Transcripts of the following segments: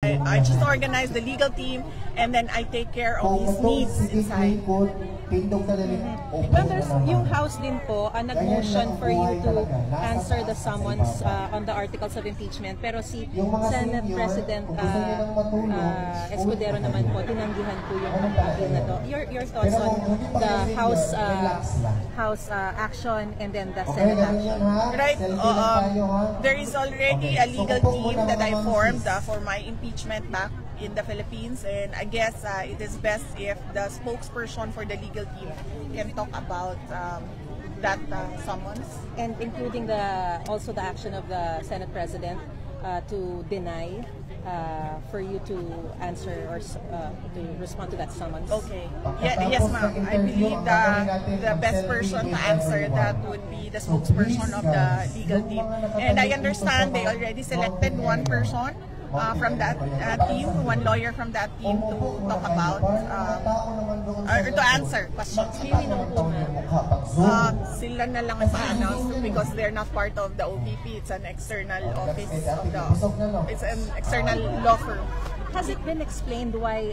I just organize the legal team and then I take care of his needs inside. But there's yung House din po, nag-motion for you to answer the summons on the articles of impeachment. Pero si Senate President Escudero naman po, tinanggihan po yung bill na to. Your thoughts on the House action and then the Senate action? Right. There is already a legal team that I formed for my impeachment back in the Philippines, and I guess it is best if the spokesperson for the legal team can talk about that summons. And including also the action of the Senate President to deny for you to answer or to respond to that summons. Okay. Yes, ma'am. I believe the best person to answer that would be the spokesperson of the legal team. And I understand they already selected one person from that team, one lawyer from that team to talk about or to answer questions. Sila na lang sa because they're not part of the OVP. It's an external office of it's an external law firm. Has it been explained why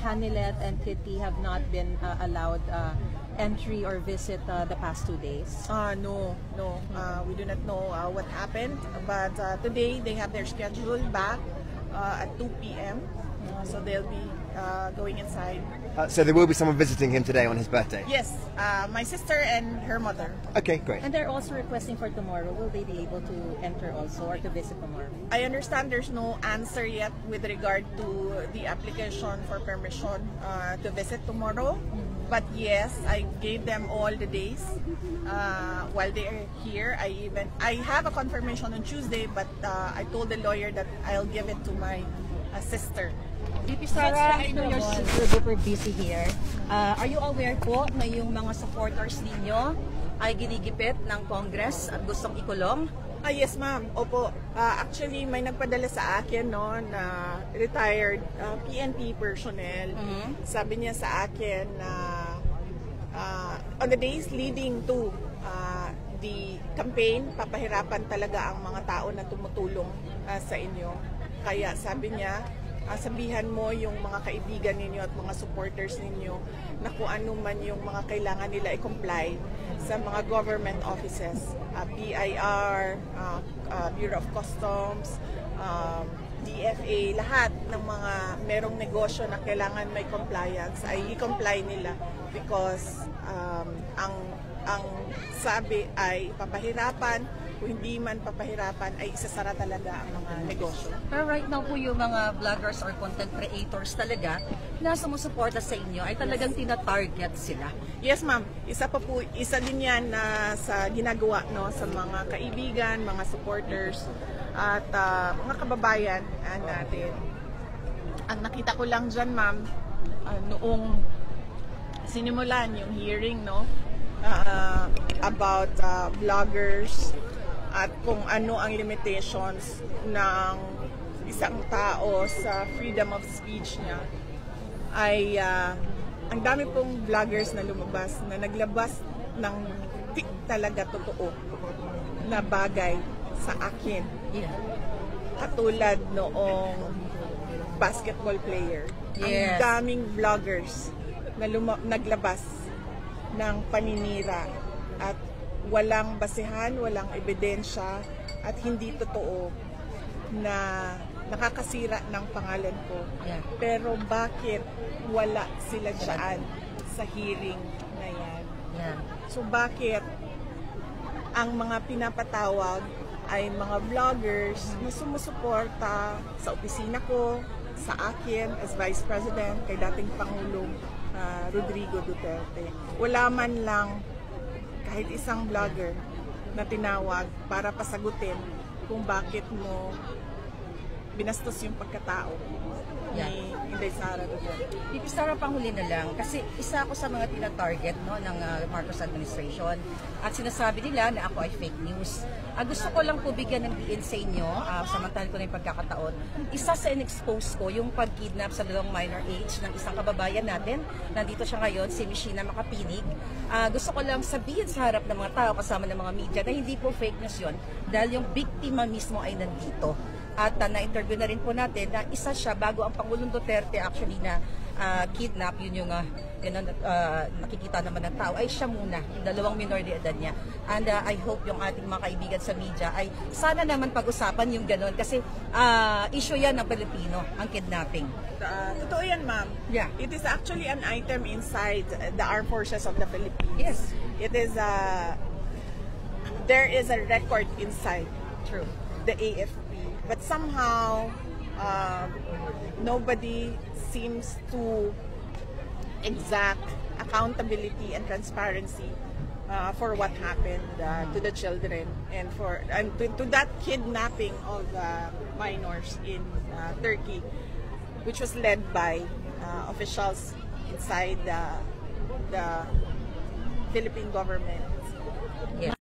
Hanilet and Kitty have not been allowed entry or visit the past 2 days? No. We do not know what happened, but today they have their schedule back at 2 p.m. So they'll be going inside. So there will be someone visiting him today on his birthday? Yes, my sister and her mother. Okay, great. And they're also requesting for tomorrow. Will they be able to enter also or to visit tomorrow? I understand there's no answer yet with regard to the application for permission to visit tomorrow. But yes, I gave them all the days while they are here. I have a confirmation on Tuesday, but I told the lawyer that I'll give it to my sister. VP Sara, I know you're super busy here. Are you aware po na yung mga supporters ninyo ay ginigipit ng Congress at gustong ikulong? Yes, ma'am. Opo. Actually, may nagpadala sa akin na retired PNP personnel. Sabi niya sa akin na on the days leading to the campaign, papahirapan talaga ang mga tao na tumutulong sa inyo. Kaya sabi niya, sabihan mo yung mga kaibigan ninyo at mga supporters ninyo na kung ano man yung mga kailangan nila i-comply sa mga government offices, BIR, Bureau of Customs, DFA, lahat ng mga merong negosyo na kailangan may compliance ay i-comply nila because ang sabi ay papahirapan. Kung hindi man papahirapan, ay isasara talaga ang mga negosyo. Pero right now po yung mga vloggers or content creators talaga na sumusuporta sa inyo ay talagang tina-target sila. Yes, ma'am. Isa din yan sa ginagawa sa mga kaibigan, mga supporters, at mga kababayan natin. Ang nakita ko lang dyan, ma'am, noong sinimulan yung hearing, about vloggers, at kung ano ang limitations ng isang tao sa freedom of speech niya, ay ang dami pong vloggers na lumabas na naglabas ng talaga totoo na bagay sa akin. Katulad noong basketball player. Ang daming vloggers na naglabas ng paninira at walang basehan, walang ebidensya at hindi totoo na nakakasira ng pangalan ko. Pero bakit wala sila dyan sa hearing na yan? So bakit ang mga pinapatawag ay mga vloggers na sumusuporta sa opisina ko, sa akin as Vice President, kay dating Pangulong Rodrigo Duterte. Wala man lang kahit isang vlogger na tinawag para pasagutin kung bakit mo binastos yung pagkatao ni Inday Sara Duterte. VP Sara, panghuli na lang, kasi isa ako sa mga tina-target ng Marcos administration at sinasabi nila na ako ay fake news. Gusto ko lang po bigyan ng diin sa inyo, samantahan ko na yung pagkakataon. Isa sa in-expose ko yung pag-kidnap sa dalawang minor age ng isang kababayan natin. Nandito siya ngayon, si Mishina Makapinig. Gusto ko lang sabihin sa harap ng mga tao kasama ng mga media na hindi po fake news yun dahil yung biktima mismo ay nandito. At na-interview na rin po natin na isa siya bago ang Pangulong Duterte actually na kidnap, yun yung nakikita naman ng tao, ay siya muna, yung 2 minor de edad niya. And I hope yung ating mga kaibigan sa media ay sana naman pag-usapan yung ganon kasi issue yan ng Pilipino, ang kidnapping. Totoo yan, ma'am. Yeah. It is actually an item inside the Armed Forces of the Philippines. Yes. It is there is a record inside True. the AFP. But somehow, nobody seems to exact accountability and transparency for what happened to the children and to that kidnapping of minors in Turkey, which was led by officials inside the Philippine government. Yes.